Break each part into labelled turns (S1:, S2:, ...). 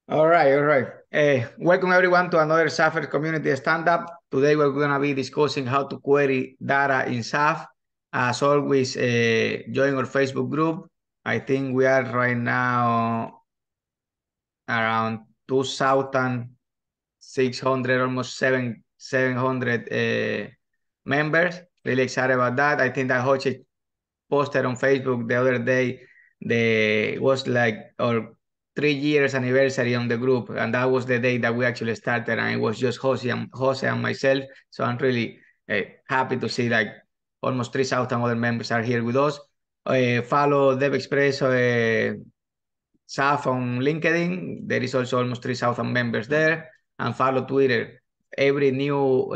S1: All right, all right. Welcome everyone to another XAFers community stand-up. Today we're going to be discussing how to query data in XAF. As always, join our Facebook group. I think we are right now around 2,600, almost 700 members. Really excited about that. I think that Hoche posted on Facebook the other day, was like our 3 years anniversary on the group, and that was the day that we actually started, and it was just Jose and myself. So I'm really happy to see like almost 3,000 other members are here with us. Follow DevExpress SAF on LinkedIn. There is also almost 3,000 members there, and follow Twitter. Every new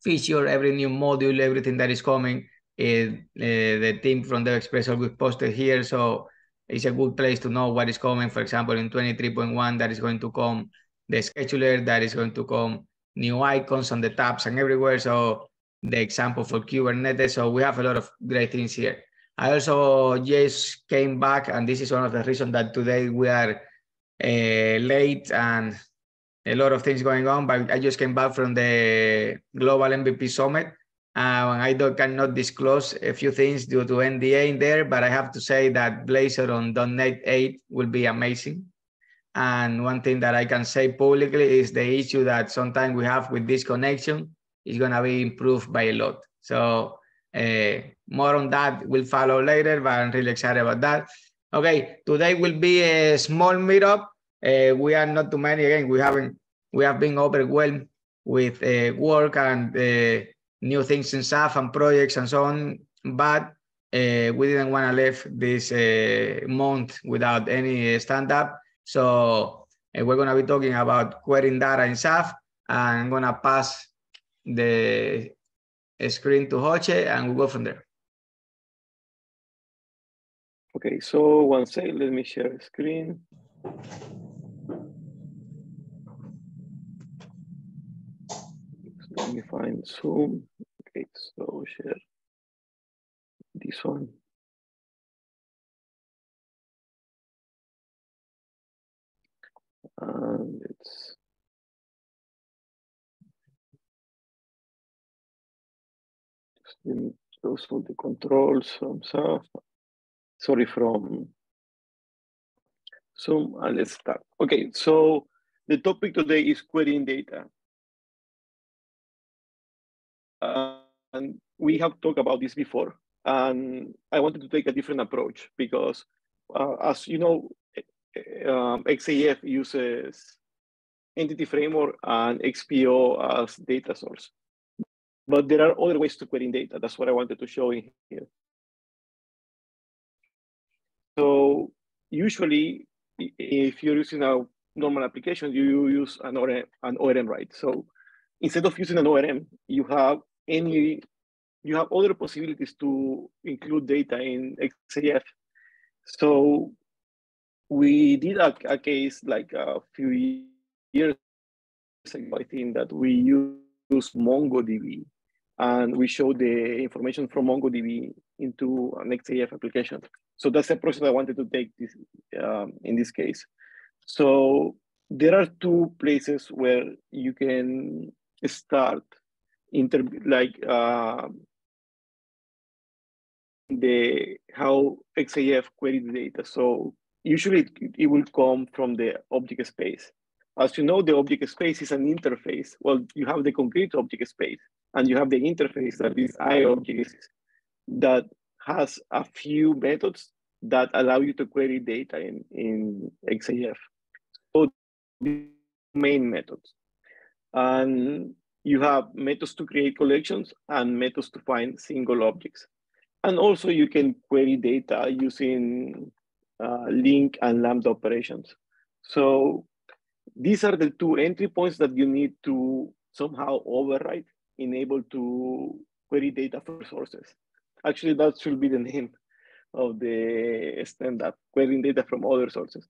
S1: feature, every new module, everything that is coming, the team from DevExpress will post it here. So it's a good place to know what is coming. For example, in 23.1, that is going to come the scheduler, that is going to come new icons on the tabs and everywhere. So the example for Kubernetes. So we have a lot of great things here. I also just came back, and this is one of the reasons that today we are late and a lot of things going on, but I just came back from the Global MVP Summit. I cannot disclose a few things due to NDA in there, but I have to say that Blazor on .NET 8 will be amazing. And one thing that I can say publicly is the issue that sometimes we have with this connection is going to be improved by a lot. So more on that will follow later, but I'm really excited about that. Okay, today will be a small meetup. We are not too many. Again, we have been overwhelmed with work and new things in SAF and projects and so on, but we didn't want to leave this month without any stand-up. So we're going to be talking about querying data in SAF, and I'm going to pass the screen to Hoche, and we'll go from there.
S2: Okay, so one second, let me share the screen. Let me find Zoom. Okay, so share this one. And let's just let me close all the controls from SAF. Sorry, from Zoom, and let's start. Okay, so the topic today is querying data. And we have talked about this before, and I wanted to take a different approach because, as you know, XAF uses entity framework and XPO as data source. But there are other ways to query data. That's what I wanted to show in here. So usually, if you're using a normal application, you use an ORM, right? So instead of using an ORM, you have other possibilities to include data in XAF. So we did a case like a few years ago, I think, that we used MongoDB, and we showed the information from MongoDB into an XAF application. So that's the process I wanted to take this in this case. So there are two places where you can start how XAF query the data. So usually it will come from the object space. As you know, the object space is an interface. Well, you have the concrete object space, and you have the interface that is IOBJECTSPACE that has a few methods that allow you to query data in XAF. So the main methods. And you have methods to create collections and methods to find single objects. And also you can query data using link and lambda operations. So these are the two entry points that you need to somehow override in able to query data from sources. Actually, that should be the name of the stand-up, querying data from other sources.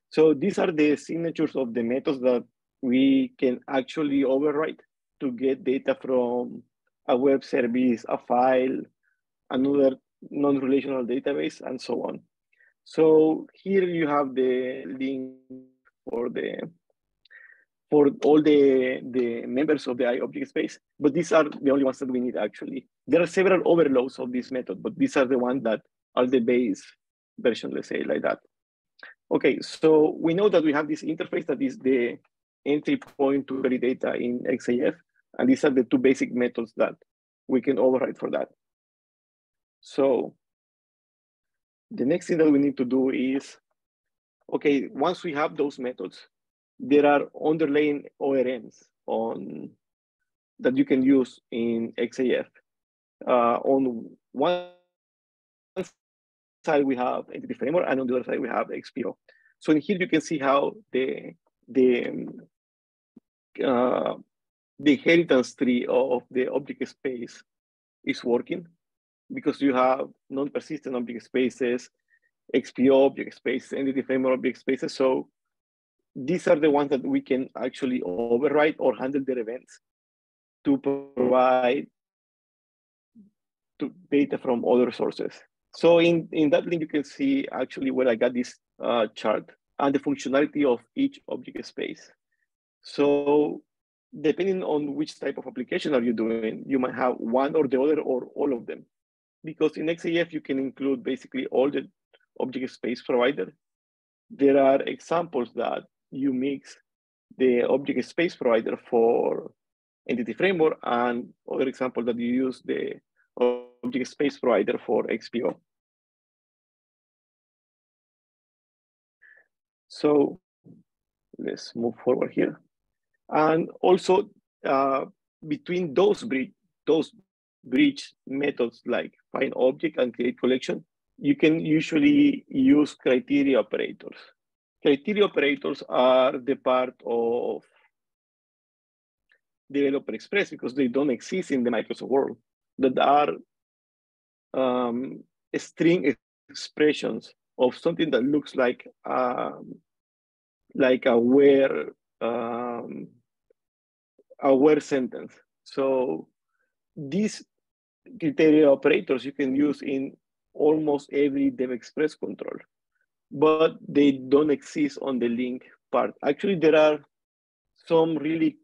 S2: So these are the signatures of the methods that we can actually override to get data from a web service, a file, another non-relational database, and so on. So here you have the link for all the members of the IOBJECTSPACE, but these are the only ones that we need actually. There are several overloads of this method, but these are the ones that are the base version, let's say like that. Okay, so we know that we have this interface that is the entry point to query data in XAF, and these are the two basic methods that we can override for that. So the next thing that we need to do is, okay, once we have those methods, there are underlying ORMs that you can use in XAF. On one side, we have entity framework, and on the other side, we have XPO. So in here, you can see how the inheritance tree of the object space is working, because you have non-persistent object spaces, XPO object spaces, entity framework object spaces. So these are the ones that we can actually override or handle their events to provide data from other sources. So in that link, you can see actually where I got this chart and the functionality of each object space. So depending on which type of application are you doing, you might have one or the other or all of them. Because in XAF, you can include basically all the object space provider. There are examples that you mix the object space provider for entity framework, and other example that you use the object space provider for XPO. So let's move forward here. And also between those bridge methods like find object and create collection, you can usually use criteria operators. Criteria operators are the part of Developer Express because they don't exist in the Microsoft world, that are string expressions of something that looks like a where sentence. So these criteria operators you can use in almost every Dev Express control, but they don't exist on the link part. Actually, there are some really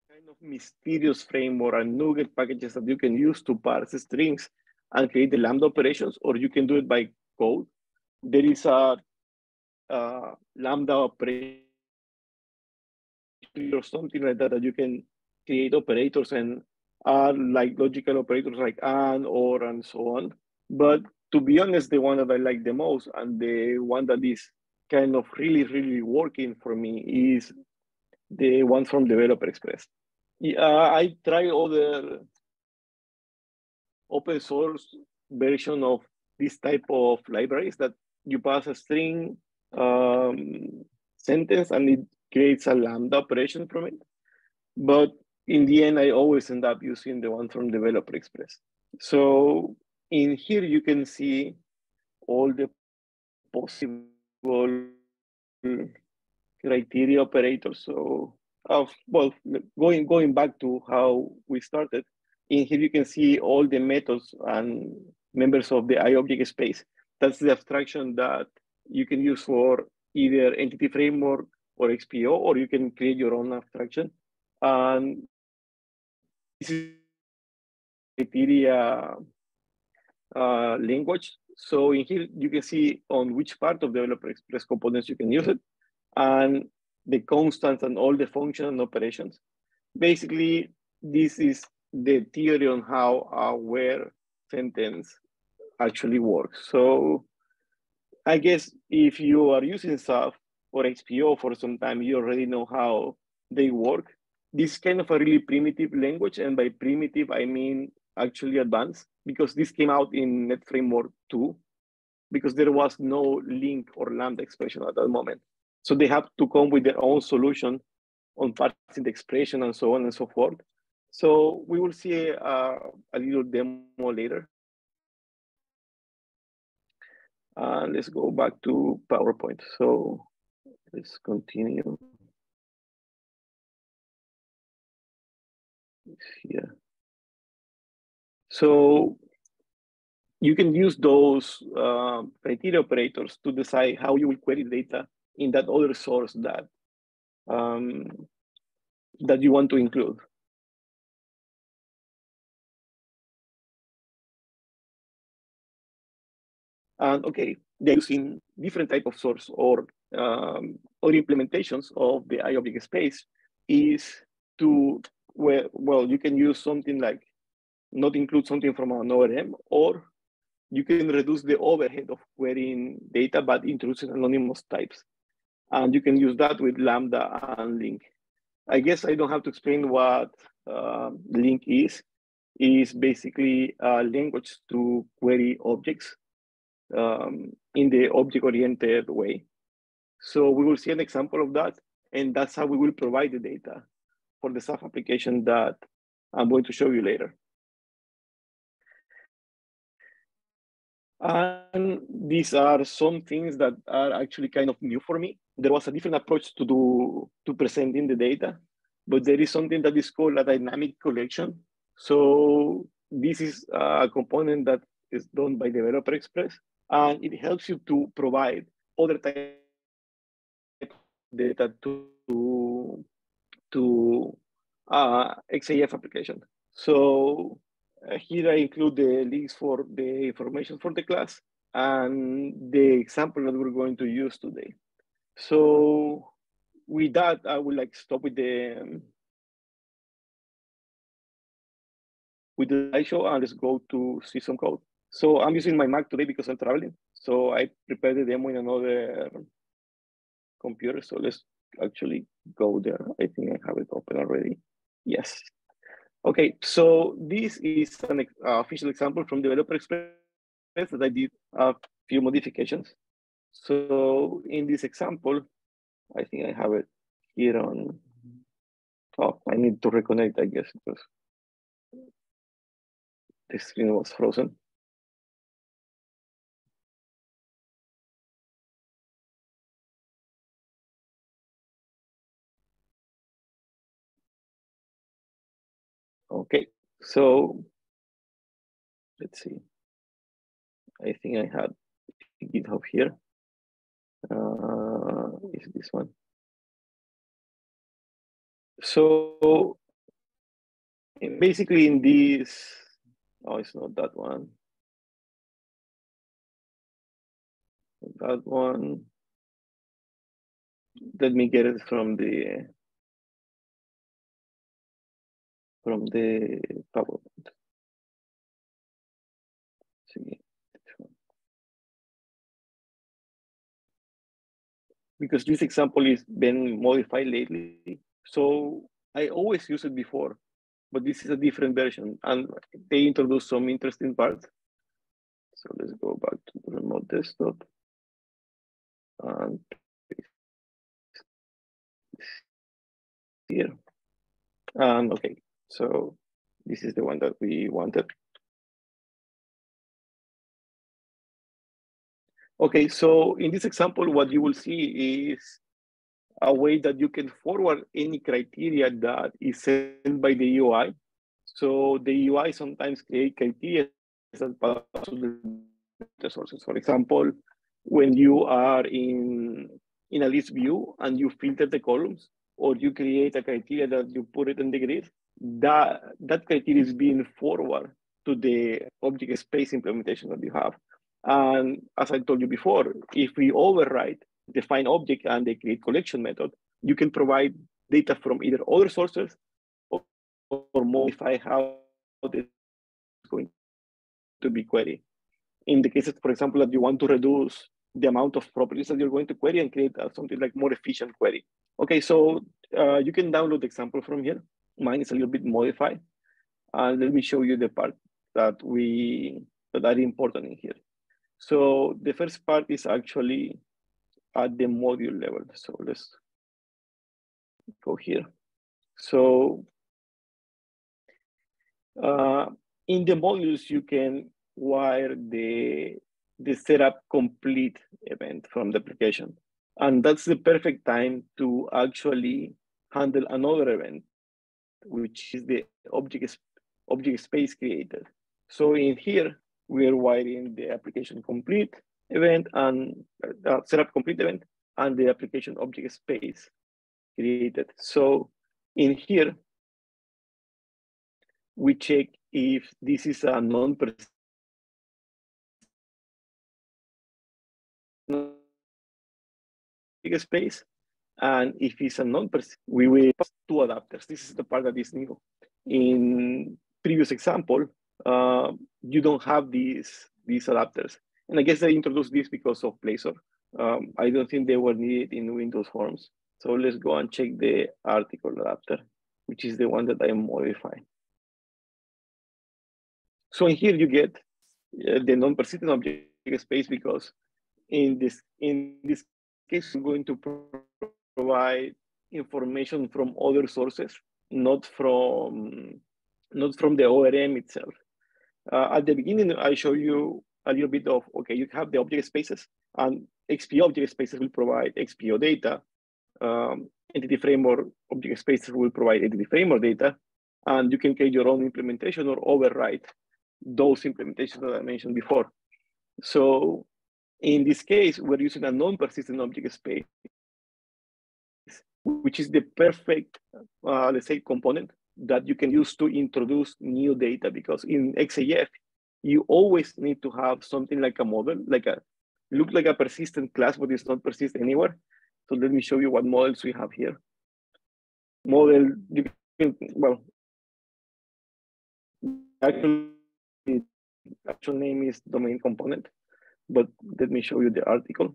S2: kind of mysterious framework and NuGet packages that you can use to parse strings and create the Lambda operations, or you can do it by code. There is a Lambda operator or something like that you can create operators and add like logical operators like and, or, and so on. But to be honest, the one that I like the most and the one that is kind of really working for me is the one from Developer Express. I tried other open source version of this type of libraries that you pass a string sentence and it creates a Lambda operation from it. But in the end, I always end up using the one from Developer Express. So in here, you can see all the possible criteria operators. So, well, going back to how we started, in here you can see all the methods and members of the IOBJECTSPACE. That's the abstraction that you can use for either entity framework or XPO, or you can create your own abstraction. And this is criteria language. So in here, you can see on which part of Developer Express components you can use it, and the constants and all the functions and operations. Basically, this is the theory on how a where sentence actually works. So I guess if you are using XAF or XPO for some time, you already know how they work. This is kind of a really primitive language, and by primitive, I mean actually advanced, because this came out in Net Framework 2, because there was no link or Lambda expression at that moment. So they have to come with their own solution on parsing the expression and so on and so forth. So we will see a little demo later. Let's go back to PowerPoint. So let's continue. Here. So you can use those criteria operators to decide how you will query data in that other source that that you want to include. And okay, they're using different type of source or implementations of the IOBJECTSPACE is to where, well, you can use something like not include something from an ORM, or you can reduce the overhead of querying data by introducing anonymous types. And you can use that with Lambda and Link. I guess I don't have to explain what Link is. It's basically a language to query objects in the object-oriented way. So we will see an example of that, and that's how we will provide the data for the XAF application that I'm going to show you later. And these are some things that are actually kind of new for me. There was a different approach to presenting the data, but there is something that is called a dynamic collection. So this is a component that is done by Developer Express, and it helps you to provide other type of data to XAF application. So here I include the links for the information for the class and the example that we're going to use today. So with that, I would like stop with the slideshow and let's go to see some code. So I'm using my Mac today because I'm traveling. So I prepared the demo in another computer. So let's actually go there. I think I have it open already. Yes. Okay, so this is an official example from Developer Express that I did a few modifications. So in this example, I think I have it here on, oh, I need to reconnect, I guess, because the screen was frozen. Okay, so let's see. I think I had GitHub here. Is this one? So basically in this, oh, it's not that one. That one. Let me get it from the PowerPoint. See. Because this example is been modified lately. So I always used it before, but this is a different version and they introduced some interesting parts. So let's go back to the remote desktop and here. And okay, so this is the one that we wanted. Okay, so in this example, what you will see is a way that you can forward any criteria that is sent by the UI. So the UI sometimes create criteria that pass to the sources. For example, when you are in a list view and you filter the columns, or you create a criteria that you put it in the grid, that criteria is being forwarded to the OBJECTSPACE implementation that you have. And as I told you before, if we override the find object and the create collection method, you can provide data from either other sources or modify how it's going to be queried. In the cases, for example, that you want to reduce the amount of properties that you're going to query and create something like more efficient query. Okay, so you can download the example from here. Mine is a little bit modified. And let me show you the part that are important in here. So the first part is actually at the module level. So let's go here. So in the modules, you can wire the setup complete event from the application. And that's the perfect time to actually handle another event, which is the OBJECTSPACE created. So in here, we are wiring the application complete event and setup complete event and the application object space created. So in here, we check if this is a non-persistent space, and if it's a non-persistent, we will pass two adapters. This is the part that is new. In previous example, you don't have these adapters. And I guess I introduced this because of Blazor. I don't think they were needed in Windows Forms. So let's go and check the article adapter, which is the one that I modifying. So in here you get the non-persistent object space, because in this case, I'm going to provide information from other sources, not from the ORM itself. At the beginning, I show you a little bit of, okay, you have the object spaces, and XPO object spaces will provide XPO data. Entity framework object spaces will provide entity framework data, and you can create your own implementation or override those implementations that I mentioned before. So in this case, we're using a non-persistent object space, which is the perfect, let's say, component that you can use to introduce new data, because in XAF, you always need to have something like a model, look like a persistent class, but it's not persist anywhere. So let me show you what models we have here. Model, you can, well, actual name is domain component, but let me show you the article.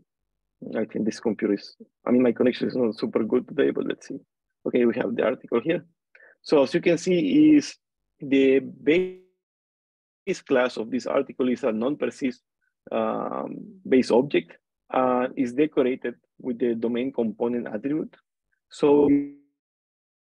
S2: I think this computer is, I mean, my connection is not super good today, but let's see. Okay, we have the article here. So as you can see, is the base class of this article is a non-persist base object, and is decorated with the domain component attribute. So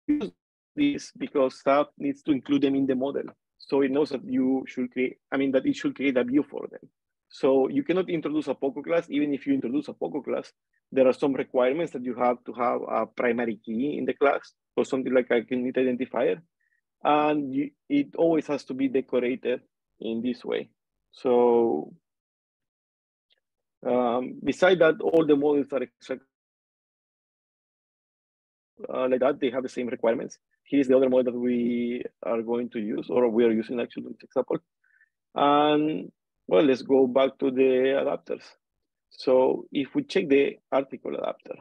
S2: use this because staff needs to include them in the model. So it knows that you should create, I mean, that it should create a view for them. So you cannot introduce a POCO class. Even if you introduce a POCO class, there are some requirements that you have to have a primary key in the class, or something like a unique identifier. And it always has to be decorated in this way. So beside that, all the models are like that. They have the same requirements. Here's the other model that we are going to use, or we are using actually in this example. And well, let's go back to the adapters. So if we check the article adapter,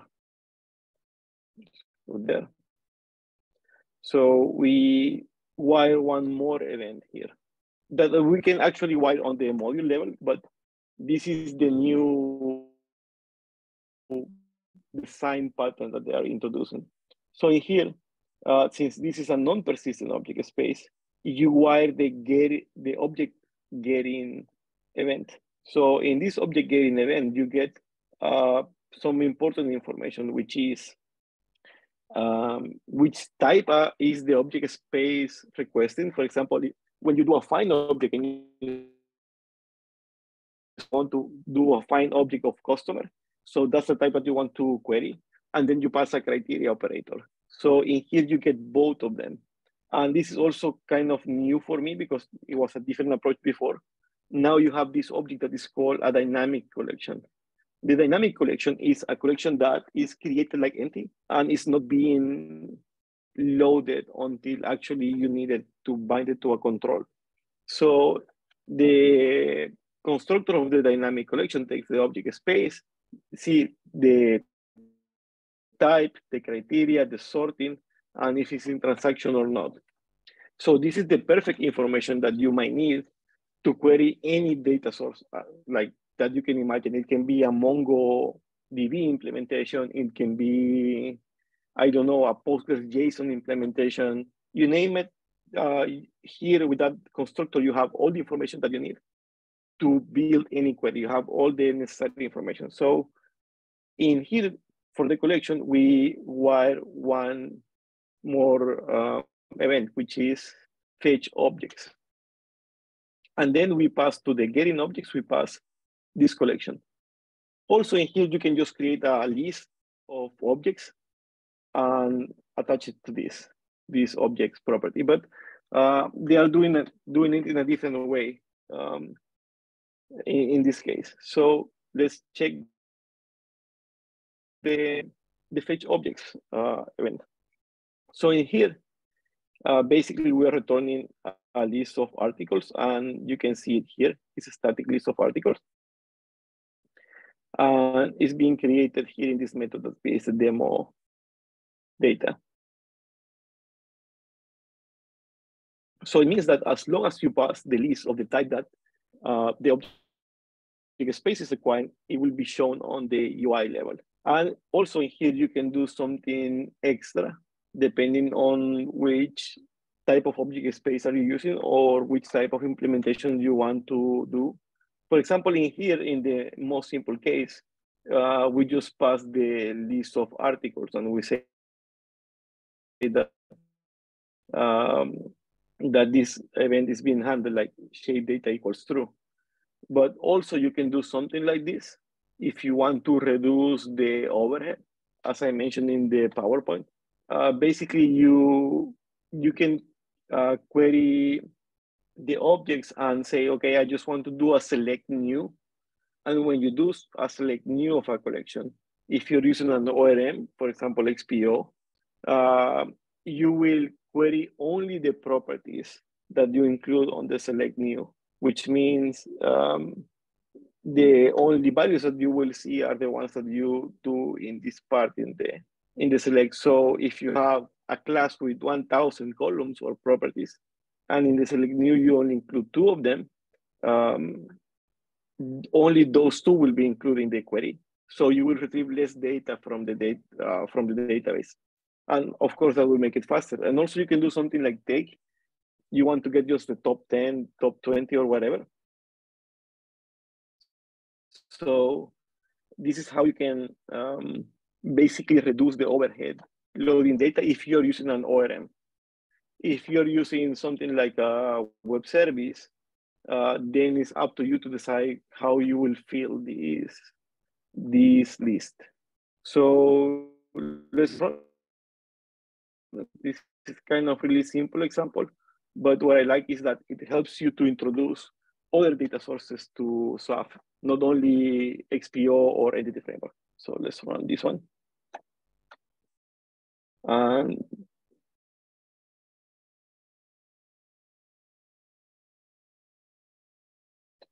S2: there. So we wire one more event here that we can actually wire on the module level, but this is the new design pattern that they are introducing. So in here, since this is a non-persistent object space, you wire the object getting event. So in this object getting event, you get some important information, which is which type is the object space requesting. For example, when you do a find object and you want to do a find object of customer, so that's the type that you want to query, and then you pass a criteria operator. So in here you get both of them. And this is also kind of new for me because it was a different approach before. Now you have this object that is called a dynamic collection. The dynamic collection is a collection that is created like empty and is not being loaded until actually you need it to bind it to a control. So the constructor of the dynamic collection takes the object space, see the type, the criteria, the sorting, and if it's in transaction or not. So this is the perfect information that you might need to query any data source like that you can imagine. It can be a MongoDB implementation. It can be, I don't know, a Postgres JSON implementation, you name it. Here with that constructor, you have all the information that you need to build any query. You have all the necessary information. So in here, for the collection, we wire one more event, which is fetch objects. And then we pass to the getting objects, we pass this collection. Also in here, you can just create a list of objects and attach it to this objects property. But they are doing it in a different way. in this case. So let's check the fetch objects event. So in here, basically we are returning a list of articles, and you can see it here. It's a static list of articles. And it's being created here in this method that is the demo data. So it means that as long as you pass the list of the type that the object space is required, it will be shown on the UI level. And also in here, you can do something extra depending on which type of object space are you using or which type of implementation you want to do. For example, in here, in the most simple case, we just pass the list of articles and we say that that this event is being handled like shape data equals true. But also you can do something like this if you want to reduce the overhead, as I mentioned in the PowerPoint. Basically, you can query the objects and say, okay, I just want to do a select new. And when you do a select new of a collection, if you're using an ORM, for example, XPO, you will query only the properties that you include on the select new, which means the only values that you will see are the ones that you do in this part in the select. So if you have a class with 1,000 columns or properties, and in the select new you only include 2 of them, only those 2 will be included in the query. So you will retrieve less data from the database. And of course, that will make it faster. And also you can do something like take. You want to get just the top 10, top 20 or whatever. So this is how you can basically reduce the overhead loading data if you're using an ORM. If you're using something like a web service, then it's up to you to decide how you will fill this list. So let's run. This is kind of really simple example, but what I like is that it helps you to introduce other data sources to XAF, not only XPO or Entity Framework. So let's run this one. And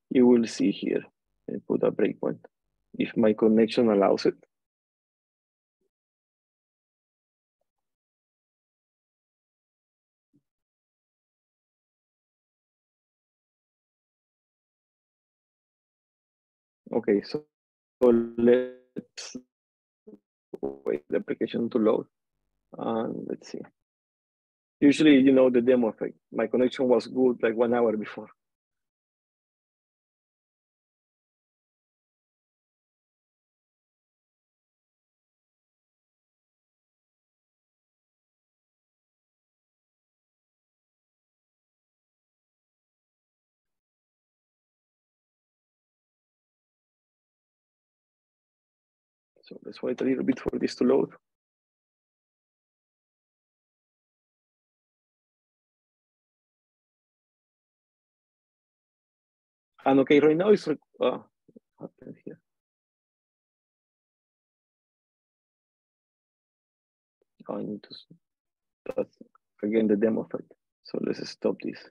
S2: you will see here, I put a breakpoint if my connection allows it. Okay, so let's wait the application to load. And let's see. Usually, you know, the demo effect. My connection was good like 1 hour before. So let's wait a little bit for this to load. And okay, right now it's happened here. I need to that's again the demo effect. So let's stop this.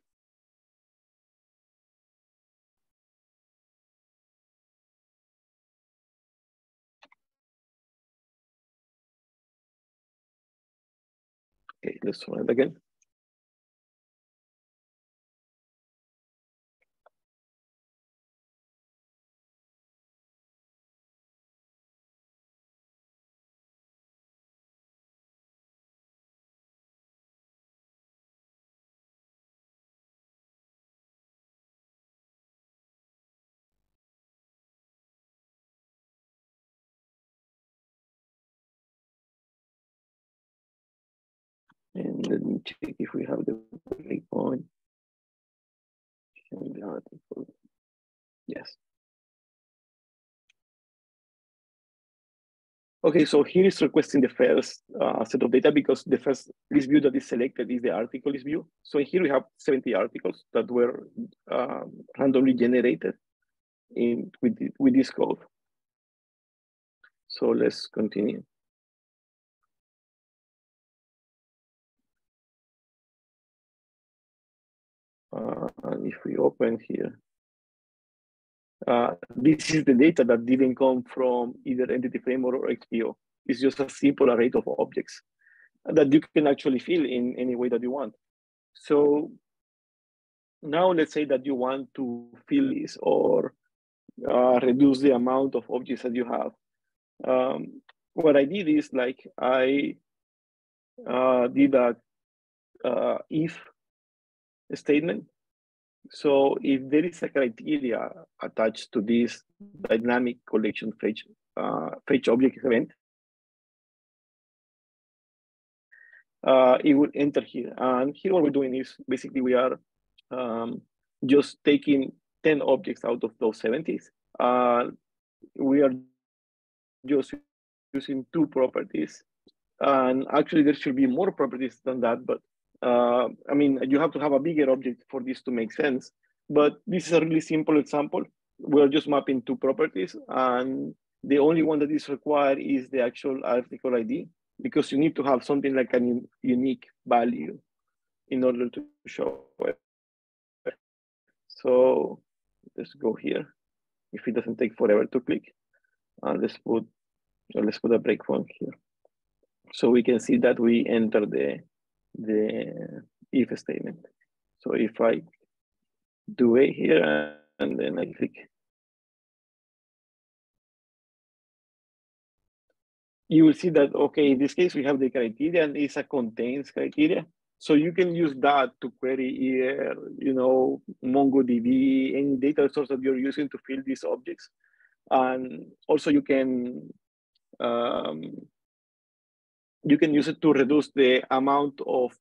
S2: Okay, let's run it again. And let me check if we have the breakpoint. The article. Yes. Okay, so here is requesting the first set of data because the first list view that is selected is the article list view. So here we have 70 articles that were randomly generated. with this code. So let's continue. And if we open here, this is the data that didn't come from either Entity Framework or XPO. It's just a simple array of objects that you can actually fill in any way that you want. So now let's say that you want to fill this or reduce the amount of objects that you have. What I did is like I did a if statement. So if there is a criteria attached to this dynamic collection fetch object event, it will enter here. And here what we're doing is basically we are just taking 10 objects out of those 70s. We are just using 2 properties. And actually there should be more properties than that, but I mean, you have to have a bigger object for this to make sense. But this is a really simple example. We're just mapping 2 properties, and the only one that is required is the actual article ID, because you need to have something like a unique value in order to show it. So let's go here. If it doesn't take forever to click, let's put a breakpoint here, so we can see that we enter the if statement. So if I do it here and then I click, you will see that, okay, in this case, we have the criteria and it's a contains criteria. So you can use that to query either, you know, MongoDB, any data source that you're using to fill these objects. And also you can use it to reduce the amount of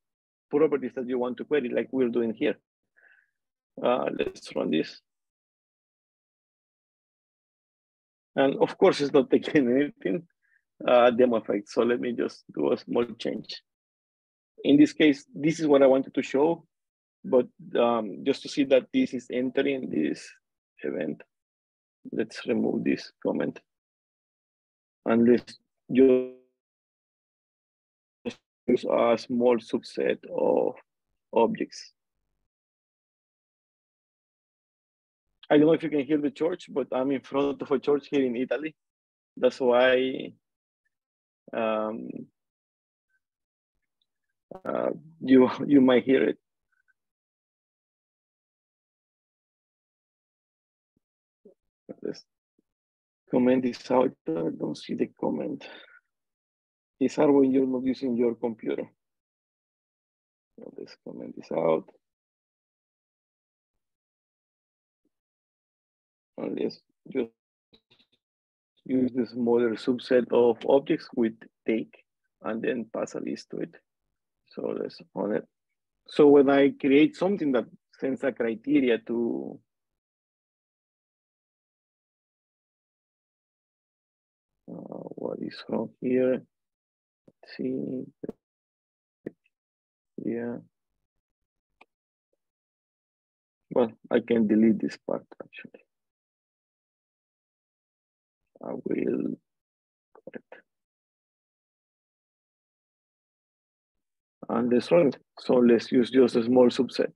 S2: properties that you want to query, like we're doing here. Let's run this. And of course, it's not taking anything, demo effect. So let me just do a small change. In this case, this is what I wanted to show, but just to see that this is entering this event, let's remove this comment. And let's just use a small subset of objects. I don't know if you can hear the church, but I'm in front of a church here in Italy. That's why you might hear it. Let's comment this out. I don't see the comment. It's hard when you're not using your computer. Let's comment this out. And let's just use this smaller subset of objects with take and then pass a list to it. So let's run it. So when I create something that sends a criteria to what is from here? Let's see. Yeah. Well, I can delete this part actually. I will correct. And let's run it. So let's use just a small subset.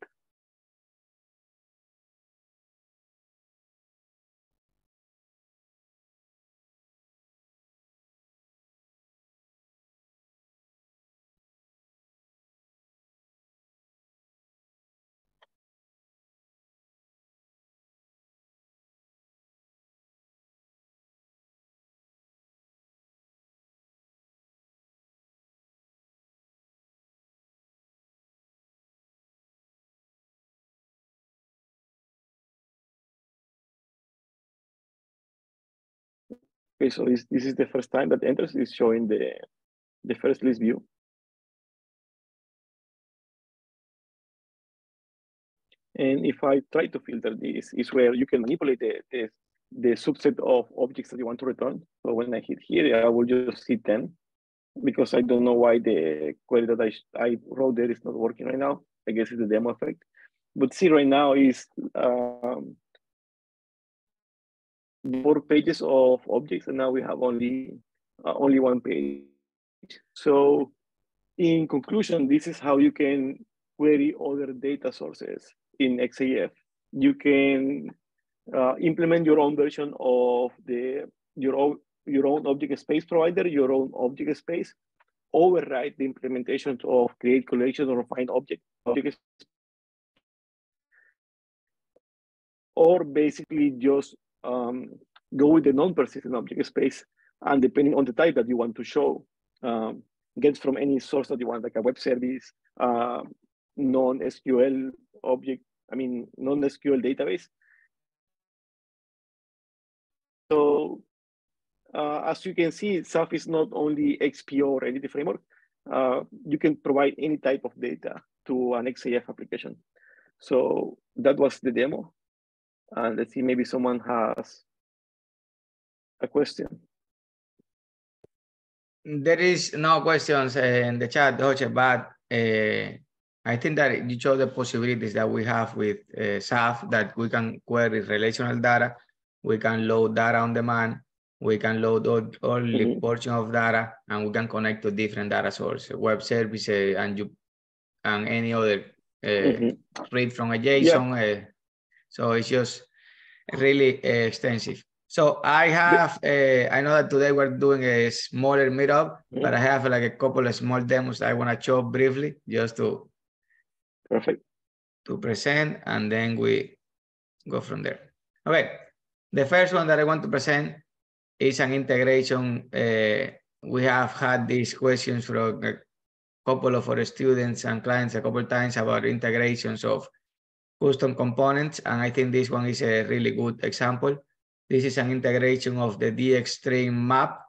S2: Okay, so this is the first time that enters, is showing the first list view. And if I try to filter this, is where you can manipulate the subset of objects that you want to return. So when I hit here, I will just see 10, because I don't know why the query that I wrote there is not working right now. I guess it's the demo effect. But see, right now is 4 pages of objects, and now we have only one page. So in conclusion, this is how you can query other data sources in XAF. You can implement your own version of your own object space provider, your own object space, override the implementation of create collection or find object, or basically just go with the non-persistent object space, and depending on the type that you want to show, get from any source that you want, like a web service, non-SQL object, non-SQL database. So as you can see, XAF is not only XPO or Entity Framework. You can provide any type of data to an XAF application. So that was the demo. And let's see, maybe someone has a question.
S1: There is no questions in the chat, Jose, but I think that you show the possibilities that we have with XAF, that we can query relational data, we can load data on demand, we can load only portion of data, and we can connect to different data sources, web services, and any other read from a JSON. Yeah. So it's just really extensive. So I have, I know that today we're doing a smaller meetup, but I have like a couple of small demos I want to show briefly just to present, and then we go from there. Okay, the first one that I want to present is an integration. We have had these questions from a couple of our students and clients a couple of times about integrations of custom components, and I think this one is a really good example. This is an integration of the DXstring map,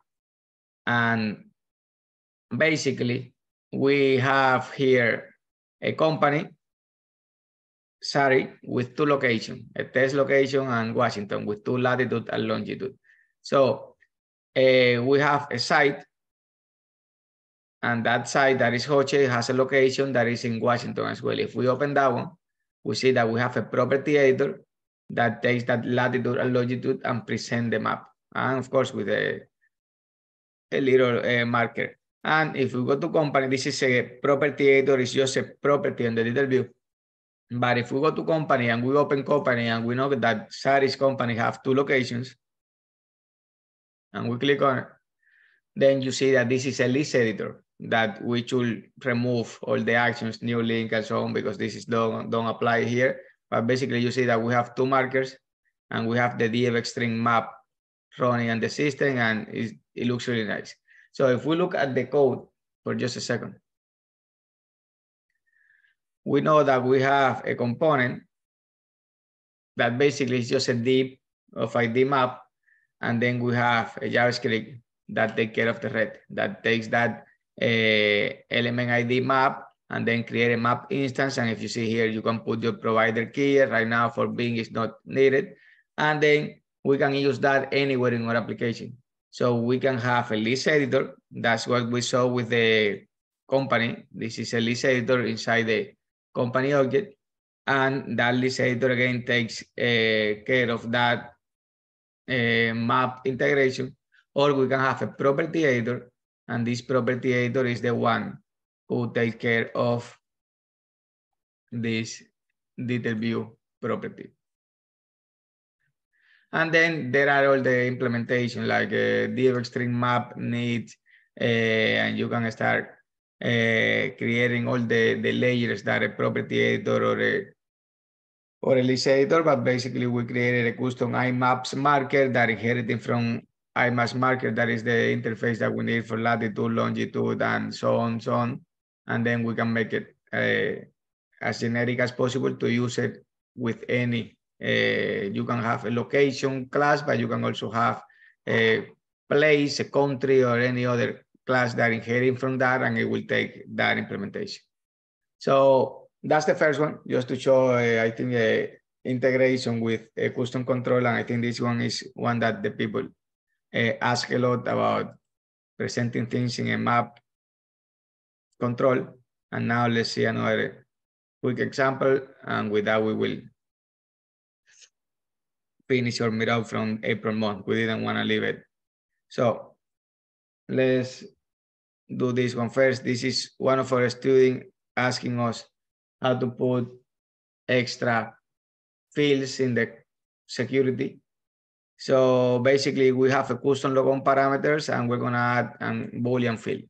S1: and basically we have here a company, Sari, with 2 locations, a test location and Washington with 2 latitude and longitude. So we have a site, and that site that is Hoche has a location that is in Washington as well. If we open that one, we see that we have a property editor that takes that latitude and longitude and present the map, and of course with a little marker. And if we go to company, this is a property editor, it's just a property on the detail view. But if we go to company and we open company and we know that Sari's company have 2 locations, and we click on it, then you see that this is a list editor that we should remove all the actions, new link and so on, because this is don't apply here. But basically you see that we have 2 markers and we have the DXstring map running on the system, and it looks really nice. So if we look at the code for just a second, we know that we have a component that basically is just a div of ID map, and then we have a JavaScript that takes care of the red, that takes that element ID map and then create a map instance. And if you see here, you can put your provider key. Right now for Bing is not needed. And then we can use that anywhere in our application. So we can have a list editor. That's what we saw with the company. This is a list editor inside the company object. And that list editor again takes care of that map integration. Or we can have a property editor, and this property editor is the one who takes care of this detail view property. And then there are all the implementation, like DXstring map needs, and you can start creating all the layers that a property editor or a list editor. But basically we created a custom IMAPS marker that inherited from IMAPS marker, that is the interface that we need for latitude, longitude, and so on. And then we can make it as generic as possible to use it with any. You can have a location class, but you can also have a place, a country, or any other class that inherits from that, and it will take that implementation. So that's the first one, just to show, I think, integration with a custom control. And I think this one is one that the people ask a lot about, presenting things in a map control. And now let's see another quick example. And with that, we will finish or meet up from April month. We didn't want to leave it. So let's do this one first. This is one of our students asking us how to put extra fields in the security. So basically we have a custom logon parameters and we're gonna add a Boolean field.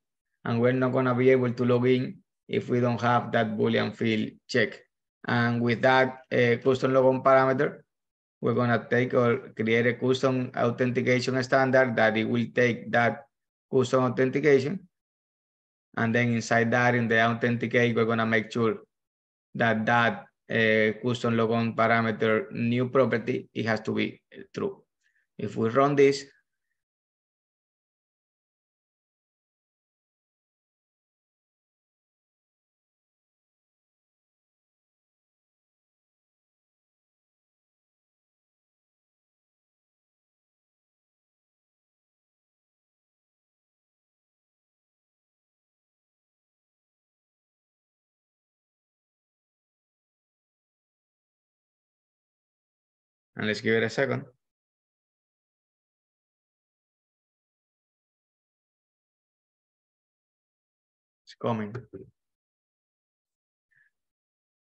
S1: And we're not gonna be able to log in if we don't have that Boolean field check. And with that custom logon parameter, we're gonna take or create a custom authentication standard that it will take that custom authentication. And then inside that, in the authenticate, we're gonna make sure that that custom logon parameter new property, it has to be true. If we run this, and let's give it a second. It's coming.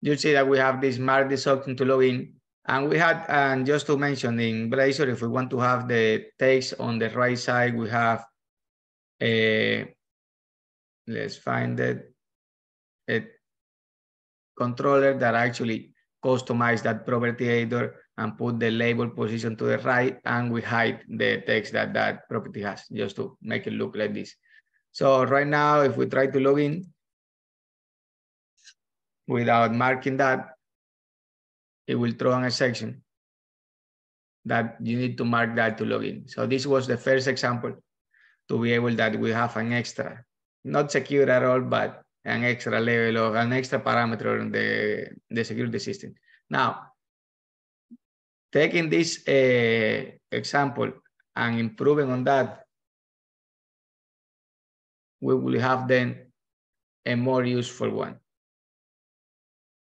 S1: You'll see that we have this mark this option to log in. And we had, and just to mention in Blazor, if we want to have the text on the right side, we have a, let's find it, a controller that actually customize that property editor and put the label position to the right, and we hide the text that that property has, just to make it look like this. So right now, if we try to log in without marking that, it will throw on a section that you need to mark that to log in. So this was the first example to be able that we have an extra, not secure at all, but an extra level of an extra parameter in the security system. Now, taking this example and improving on that, we will have then a more useful one.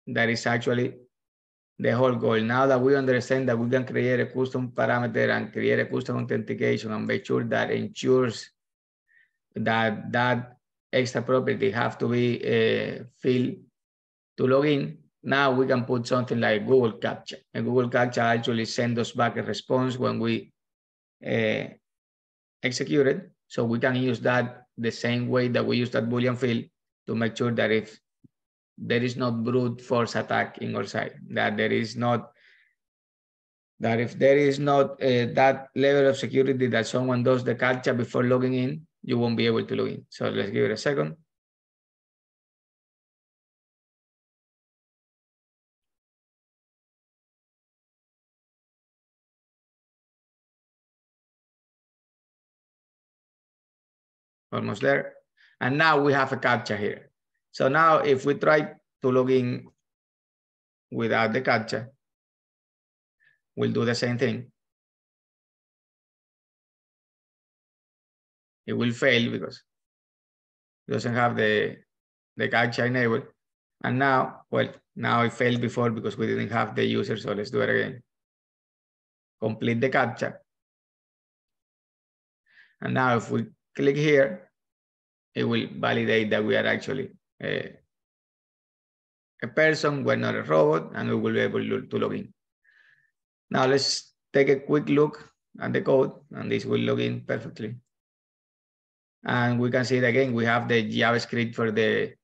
S1: That is actually the whole goal. Now that we understand that we can create a custom parameter and create a custom authentication and make sure that ensures that that extra property have to be filled to log in, now we can put something like Google Captcha. And Google Captcha actually sends us back a response when we execute it. So we can use that the same way that we use that Boolean field to make sure that if there is not brute force attack in our side, that there is not, that if there is not that level of security that someone does the Captcha before logging in, you won't be able to log in. So let's give it a second. Almost there. And now we have a Captcha here. So now if we try to log in without the Captcha, we'll do the same thing. It will fail because it doesn't have the Captcha enabled. And now, well, now it failed before because we didn't have the user. So let's do it again. Complete the Captcha. And now if we click here, it will validate that we are actually a person, we're not a robot, and we will be able to log in. Now let's take a quick look at the code, and this will log in perfectly. And we can see it again, we have the JavaScript for the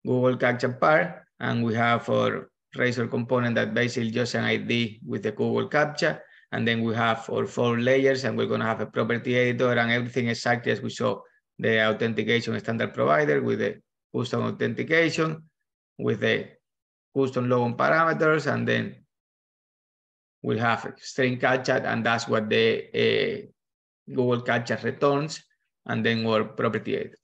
S1: Google Captcha part, and we have our Razor component that basically just an ID with the Google Captcha. And then we have our 4 layers, and we're going to have a property editor and everything exactly as we saw the authentication standard provider with the custom authentication, with the custom logon parameters, and then we have a string Captcha, and that's what the Google Captcha returns, and then our property editor.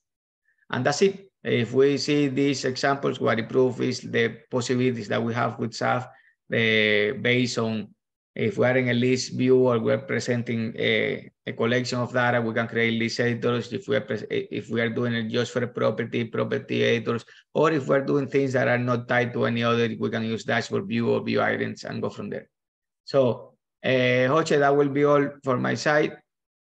S1: And that's it. If we see these examples, what it proves is the possibilities that we have with XAF based on if we are in a list view or we're presenting a collection of data, we can create list editors. If we are doing it just for a property editors, or if we're doing things that are not tied to any other, we can use dashboard view or view items and go from there. So Jose, that will be all for my side.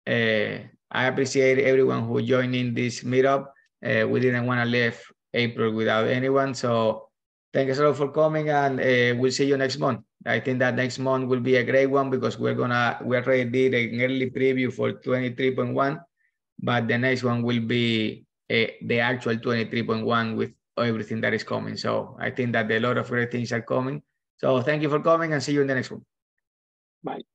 S1: I appreciate everyone who joined in this meetup. We didn't want to leave April without anyone. So thank you so much for coming, and we'll see you next month. I think that next month will be a great one because we already did an early preview for 23.1, but the next one will be the actual 23.1 with everything that is coming. So I think that a lot of great things are coming. So thank you for coming, and see you in the next one.
S2: Bye.